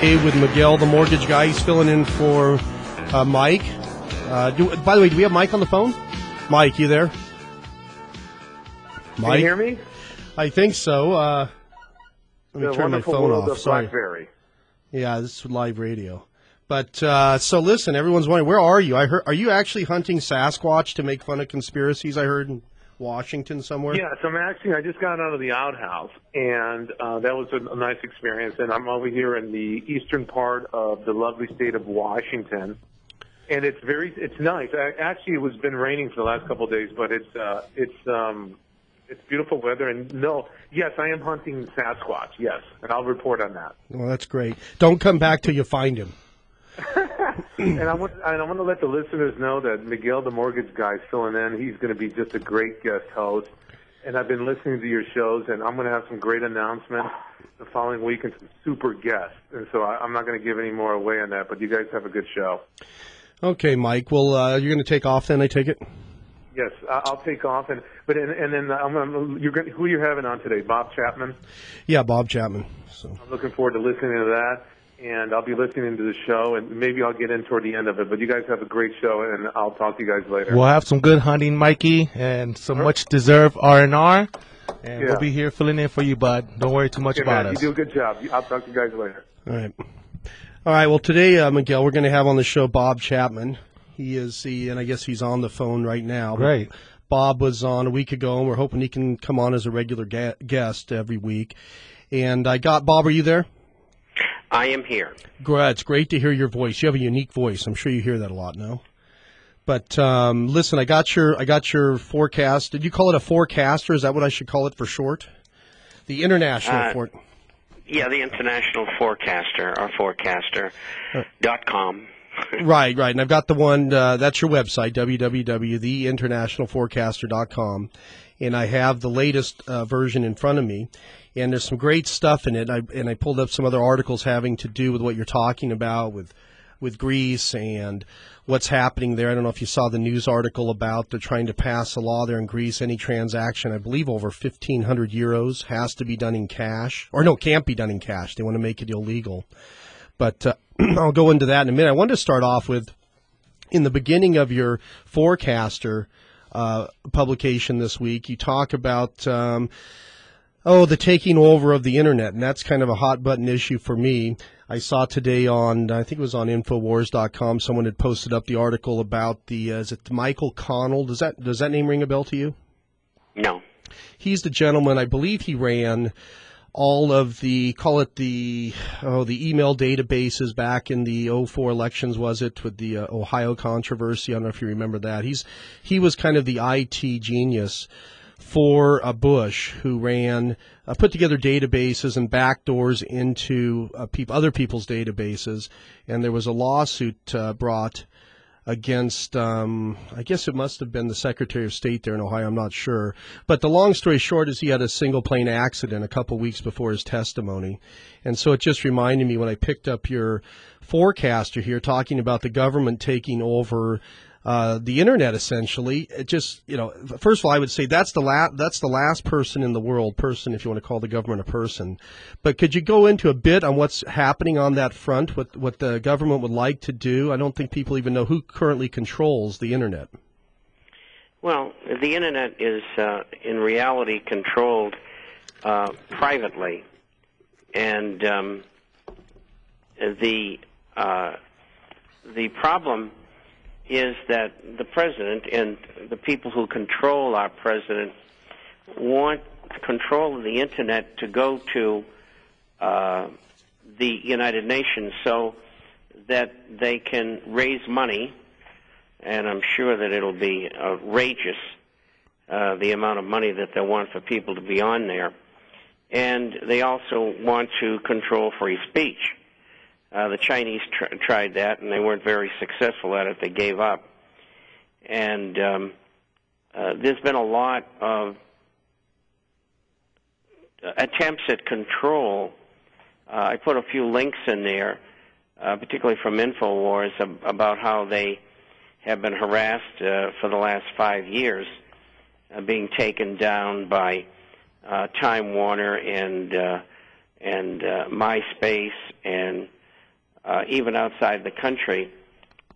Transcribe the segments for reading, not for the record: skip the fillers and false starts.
today with Miguel, the mortgage guy. He's filling in for Mike. By the way, do we have Mike on the phone? Mike, you there? Mike? Can you hear me? I think so. Let me turn my phone off. Sorry. BlackBerry. Yeah, this is live radio. But so listen, everyone's wondering, where are you? Are you actually hunting Sasquatch to make fun of conspiracies? I heard in Washington somewhere. Yes, I just got out of the outhouse, and that was a nice experience. And I'm over here in the eastern part of the lovely state of Washington, and it's nice. Actually, it was been raining for the last couple of days, but it's beautiful weather. And yes, I am hunting Sasquatch. Yes, and I'll report on that. Well, that's great. Don't come back till you find him. And I want to let the listeners know that Miguel, the mortgage guy, is filling in. He's going to be just a great guest host. And I've been listening to your shows, and I'm going to have some great announcements the following week and some super guests. And so I'm not going to give any more away on that, but you guys have a good show. Okay, Mike. Well, you're going to take off then, I take it? Yes, I'll take off. Then who are you having on today? Bob Chapman? Yeah, Bob Chapman. So I'm looking forward to listening to that. And I'll be listening to the show, and maybe I'll get in toward the end of it. But you guys have a great show, and I'll talk to you guys later. We'll have some good hunting, Mikey, and some much-deserved R&R. And we'll be here filling in for you, bud. Don't worry too much about us. You do a good job. I'll talk to you guys later. All right. Well, today, Miguel, we're going to have on the show Bob Chapman. And I guess he's on the phone right now. Great. Bob was on a week ago, and we're hoping he can come on as a regular guest every week. And Bob, are you there? I am here. It's great to hear your voice. You have a unique voice. I'm sure you hear that a lot now. But listen, I got your forecast. Did you call it a forecaster? Is that what I should call it for short? The international Yeah, the international forecaster, or forecaster.com. Right. And I've got the one, that's your website, www.theinternationalforecaster.com. And I have the latest version in front of me. And there's some great stuff in it. I pulled up some other articles having to do with what you're talking about with Greece and what's happening there. I don't know if you saw the news article about they're trying to pass a law there in Greece. Any transaction, I believe over 1,500 euros has to be done in cash. Or no, can't be done in cash. They want to make it illegal. But I'll go into that in a minute. I wanted to start off with, in the beginning of your Forecaster publication this week, you talk about the taking over of the Internet, and that's kind of a hot-button issue for me. I saw today on, I think it was on Infowars.com, someone had posted up the article about is it Michael Connell? Does that name ring a bell to you? No. He's the gentleman, I believe he ran all of the email databases back in the 2004 elections, was it, with the Ohio controversy? I don't know if you remember that. He was kind of the IT genius for Bush, who put together databases and backdoors into other people's databases, and there was a lawsuit brought against, I guess it must have been the Secretary of State there in Ohio, I'm not sure. But the long story short is he had a single plane accident a couple weeks before his testimony. And so it just reminded me when I picked up your forecaster here talking about the government taking over the Internet, essentially. It just, first of all, I would say that's the last person in the world, if you want to call the government a person. But could you go into a bit on what's happening on that front, what the government would like to do? I don't think people even know who currently controls the Internet. Well, the Internet is, in reality, controlled privately. And the problem is that the president and the people who control our president want control of the Internet to go to the United Nations so that they can raise money, and I'm sure that it'll be outrageous, the amount of money that they want for people to be on there. And they also want to control free speech. The Chinese tried that, and they weren't very successful at it. They gave up. And there's been a lot of attempts at control. I put a few links in there, particularly from Infowars, about how they have been harassed for the last 5 years, being taken down by Time Warner and MySpace and even outside the country.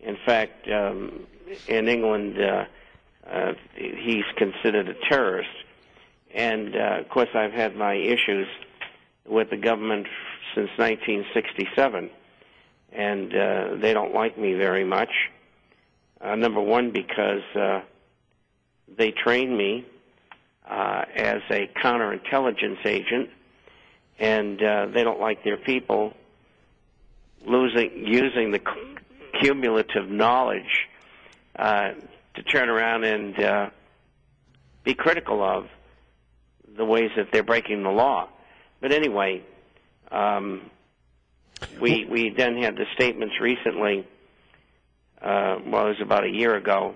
In fact, in England, he's considered a terrorist. And, of course, I've had my issues with the government since 1967, and they don't like me very much. Number one, because they trained me as a counterintelligence agent, and they don't like their people using the cumulative knowledge to turn around and be critical of the ways that they're breaking the law. But anyway, we then had the statements recently, well, it was about a year ago,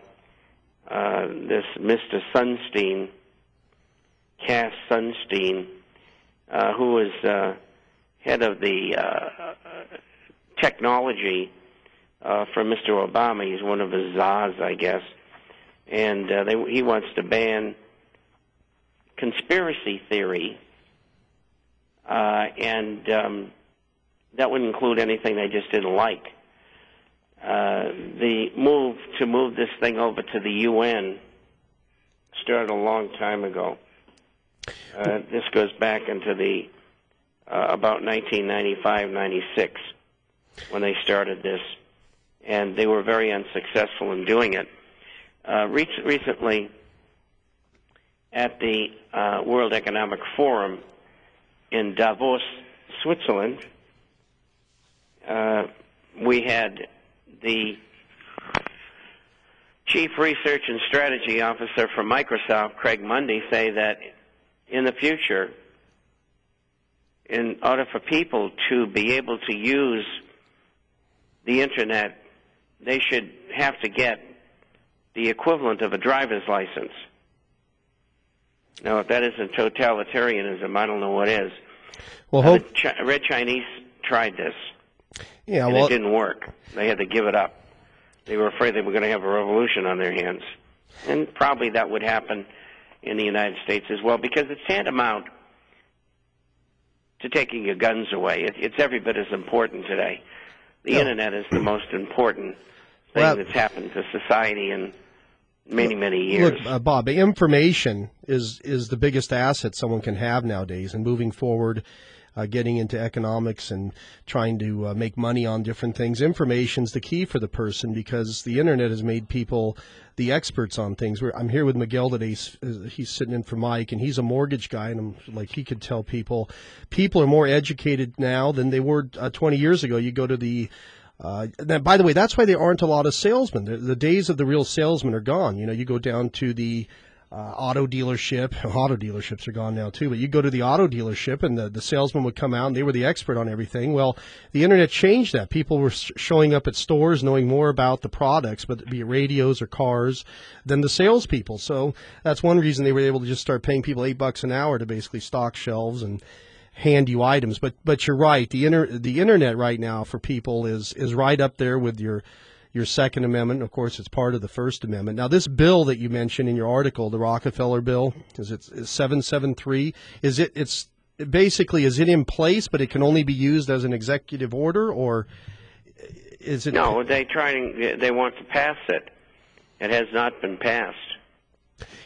this Mr. Sunstein, Cass Sunstein, who was head of the technology for Mr. Obama. He's one of his czars, I guess. And he wants to ban conspiracy theory, and that would include anything they just didn't like. The move to move this thing over to the UN started a long time ago. This goes back into the about 1995-96 when they started this, and they were very unsuccessful in doing it. Recently, at the World Economic Forum in Davos, Switzerland, we had the Chief Research and Strategy Officer for Microsoft, Craig Mundy, say that in the future, in order for people to be able to use the Internet, they should have to get the equivalent of a driver's license. Now, if that isn't totalitarianism, I don't know what is. Well, the Red Chinese tried this, yeah, and it didn't work. They had to give it up. They were afraid they were going to have a revolution on their hands. And probably that would happen in the United States as well, because it's tantamount to taking your guns away. It's every bit as important today. The Internet is the most important thing that's happened to society in many, many years. Look, Bob, information is the biggest asset someone can have nowadays, and moving forward, getting into economics and trying to make money on different things. Information's the key for the person, because the Internet has made people the experts on things. I'm here with Miguel today. He's sitting in for Mike, and he's a mortgage guy, and he could tell people are more educated now than they were 20 years ago. You go to the by the way, that's why there aren't a lot of salesmen. The days of the real salesmen are gone. You go down to the auto dealership. Auto dealerships are gone now too, but you go to the auto dealership and the salesman would come out and they were the expert on everything. Well, the Internet changed that. People were showing up at stores knowing more about the products, but be it radios or cars, than the salespeople. So that's one reason they were able to just start paying people $8 an hour to basically stock shelves and hand you items. But you're right. The Internet right now for people is right up there with your Second Amendment. Of course, it's part of the First Amendment. Now, this bill that you mentioned in your article, the Rockefeller bill, is 773? Is it in place, but it can only be used as an executive order, or is it? No, they want to pass it. It has not been passed.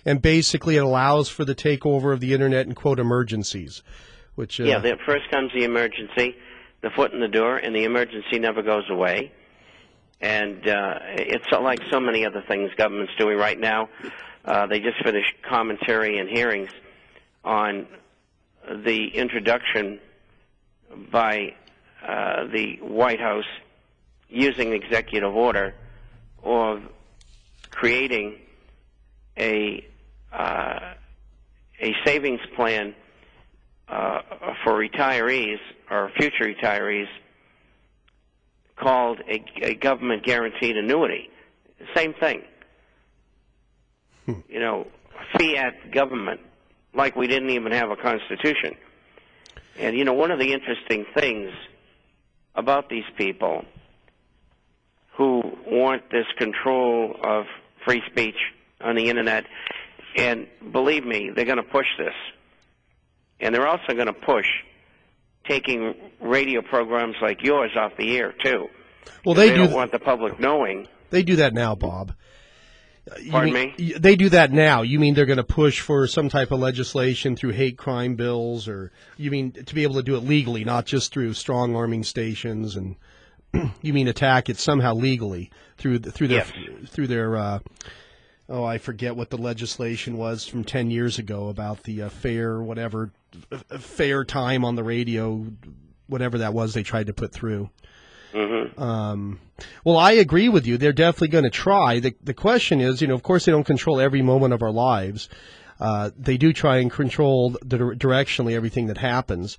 And basically, it allows for the takeover of the Internet in quote emergencies, which first comes the emergency, the foot in the door, and the emergency never goes away. And it's like so many other things government's doing right now. They just finished commentary and hearings on the introduction by the White House using executive order of creating a savings plan for retirees or future retirees called a government guaranteed annuity. Same thing. Fiat government, like we didn't even have a constitution. And, one of the interesting things about these people who want this control of free speech on the Internet, and believe me, they're going to push this. And they're also going to push taking radio programs like yours off the air too. Well, they don't want the public knowing. They do that now, Bob. Pardon me? They do that now. You mean they're going to push for some type of legislation through hate crime bills, or you mean to be able to do it legally, not just through strong arming stations, and you mean attack it somehow legally through their oh, I forget what the legislation was from 10 years ago about the fair time on the radio, whatever that was they tried to put through. Mm-hmm. Well, I agree with you. They're definitely going to try. The question is, of course, they don't control every moment of our lives. They do try and control directionally everything that happens.